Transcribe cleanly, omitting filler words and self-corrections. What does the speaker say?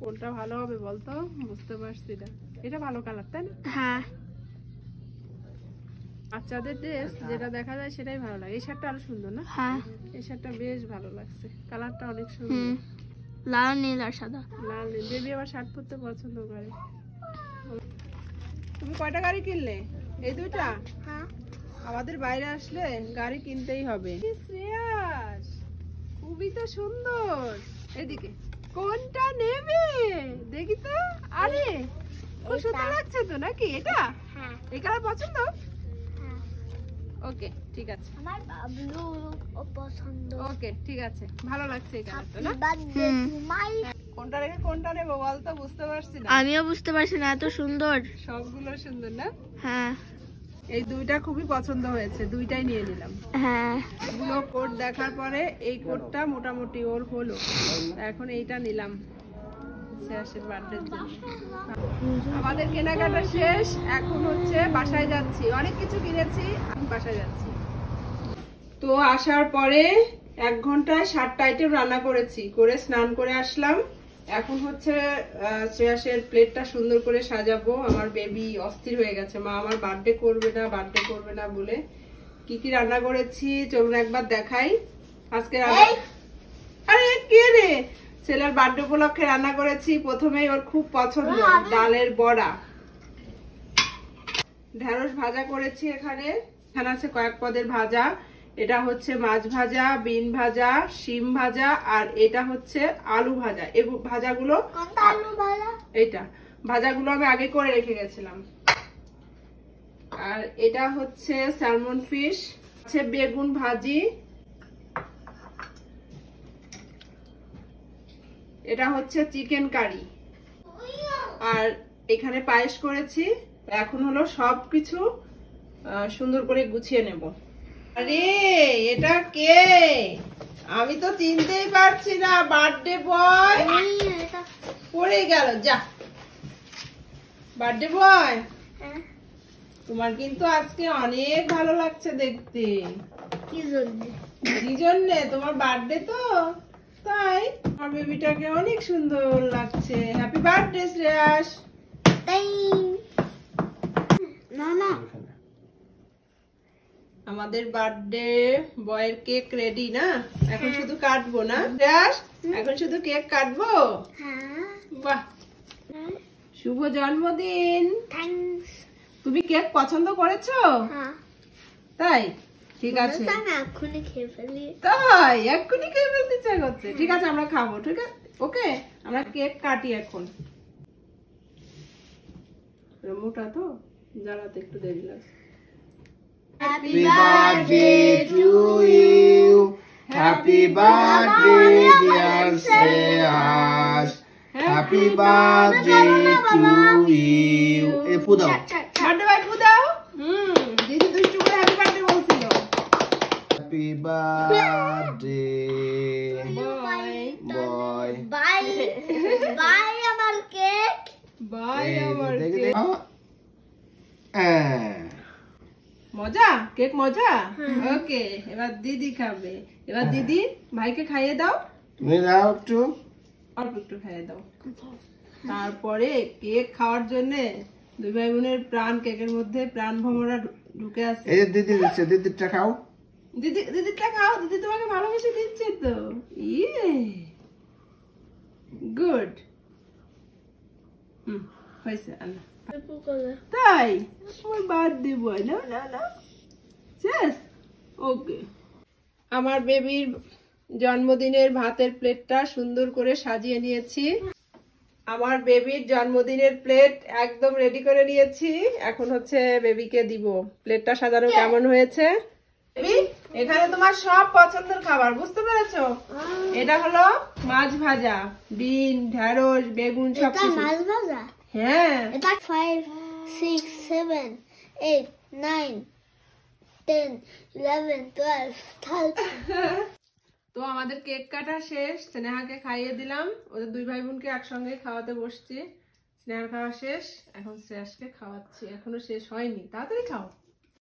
কোনটা ভালো হবে বলতো, বুঝতে পারছি না। এটা ভালো কালার তাই না? হ্যাঁ বাচ্চাদের ড্রেস যেটা দেখা যায় সেটাই ভালো লাগে। এই শার্টটা আরো সুন্দর না? হ্যাঁ এই শার্টটা বেশ ভালো লাগছে, কালারটা অনেক সুন্দর। লাল নীল আর সাদা। লাল নীল, বেবি আবার শার্ট পরতে পছন্দ করে। তুমি কয়টা গাড়ি কিনলে? এই দুইটা? হ্যাঁ আমাদের বাইরে আসলে গাড়ি কিনতেই হবে। শ্রেয়াস, খুবই তো সুন্দর। এদিকে কোনটা নেবে দেখি তো। আরে খুব সুন্দর লাগছে তো নাকি এটা? হ্যাঁ এই কালার পছন্দ? হ্যাঁ ওকে ঠিক আছে, আমার ব্লু পছন্দ। ওকে ঠিক আছে, ভালো লাগছে এই কালারটা না? কোনটা রেখে কোনটা নেবো বলতো, বুঝতে পারছি না। আমিও বুঝতে পারছি না, এত সুন্দর। সবগুলো সুন্দর না? হ্যাঁ এই দুইটা খুবই পছন্দ হয়েছে, দুইটাই নিয়ে নিলাম। হ্যাঁ এগুলো কোট দেখার পরে এই কোটটা মোটামুটি ওর হলো, এখন এইটা নিলাম শেষের বার্থডের জন্য। আমাদের কেনাকাটা শেষ, এখন হচ্ছে বাসায় যাচ্ছি। অনেক কিছু কিনেছি, আমি বাসায় যাচ্ছি। তো আসার পরে 1 ঘন্টায় 7টা আইটেম রান্না করেছি, করে স্নান করে আসলাম। এখন হচ্ছে শ্রেয়াসের প্লেটটা সুন্দর করে সাজাবো। আমার বেবি অস্থির হয়ে গেছে, মা আমার বার্থডে করবে না বলে। কি কি রান্না করেছি চলুন একবার দেখাই। আজকে আরে কে রে, ছেলের বার্থডে উপলক্ষে রান্না করেছি। প্রথমেই ওর খুব পছন্দ ডালের বড়া, ঢেঁড়স ভাজা করেছি। এখানে আছে কয়েক পদের ভাজা। এটা হচ্ছে মাছ ভাজা, বিন ভাজা, শিম ভাজা, আর এটা হচ্ছে আলু ভাজা। এই ভাজাগুলো, এইটা ভাজাগুলো আমি আগে করে রেখে গেছিলাম। আর এটা হচ্ছে স্যালমন ফিশ, আছে বেগুন ভাজি, এটা হচ্ছে চিকেন কারি, আর এখানে পায়েস করেছি। এখন হলো সবকিছু সুন্দর করে গুছিয়ে নেব। আরে এটা কে, আমি তো চিনতেই পারছি না। বার্থডে বয় পড়ে গেল, যা। বার্থডে বয়, তোমার কিন্তু আজকে অনেক ভালো লাগছে দেখতে। কি জন্যে? তোমার বার্থডে তো, তাই আমার বেবিটাকে অনেক সুন্দর লাগছে। Happy birthday Shreyas. না না আমাদের বার্থডে বয়ের কেক রেডি না? এখন শুধু কাটবো না শ্রেয়াস? এখন শুধু কেক কাটবো? বাহ, শুভ জন্মদিন। তুমি কেক পছন্দ করেছো? তাই ঠিক আছে, এক্ষুনি খেয়ে ফেলি। তাই এক্ষুনি খেয়ে ফেলতে ইচ্ছা করছে। ঠিক আছে আমরা খাবো, ঠিক আছে ওকে। আমরা কেক কাটি এখন। মোটা তো জ্বালাতে একটু দেরি লাগছে। Happy birthday to you. Happy birthday, dear Shreyas. Happy birthday to you. এ পুদাও। বার্থডে বাই পুদাও। দিদি দুষ্টু করে হ্যাপি বার্থডে বলছিল। Happy birthday. Bye Boy. Bye. Bye আমার কেক। বাই আমার দেখি কেক। মজা, কেক মজা। ওকে, এবার দিদি খাবে। এবার দিদি ভাইকে খাইয়ে দাও, তুমি দাও একটু। অল্প একটু খাইয়ে দাও। তারপরে কেক খাওয়ার জন্য দুই ভাই বোনের প্রাণ, কেকের মধ্যে প্রাণ ভমরা ঢুকে আছে। এই যে দিদি দিচ্ছে, দিদিরটা খাও। দিদিটা খাও, দিদি তোমাকে ভালোবেসে দিচ্ছে তো। ইয়ে গুড। হয়েছে আল্লাহ। তাই আমার বার্থডে বয়, না না না শেষ। ওকে, আমার বেবির জন্মদিনের ভাতের প্লেটটা সুন্দর করে সাজিয়ে নিয়েছি। আমার বেবির জন্মদিনের প্লেট একদম রেডি করে নিয়েছি। এখন হচ্ছে বেবিকে দিব। প্লেটটা সাজানো কেমন হয়েছে? বেবি, এখানে তোমার সব পছন্দের খাবার, বুঝতে পেরেছো? এটা হলো মাছ ভাজা, বিন, ঢেঁড়স, বেগুন, সব কিছু। মাছ ভাজা? হ্যাঁ। এটা 5, 6, 7, 8, 9, 10, 11, 12, 13. তো আমাদের কেক কাটা শেষ, স্নেহাকে খাইয়ে দিলাম। ওদের দুই ভাই বোনকে একসঙ্গে খাওয়াতে বসছি। স্নেহার খাওয়া শেষ, এখন শ্রেয়াসকে খাওয়াচ্ছি। এখনো শেষ হয়নি, তাড়াতাড়ি খাও।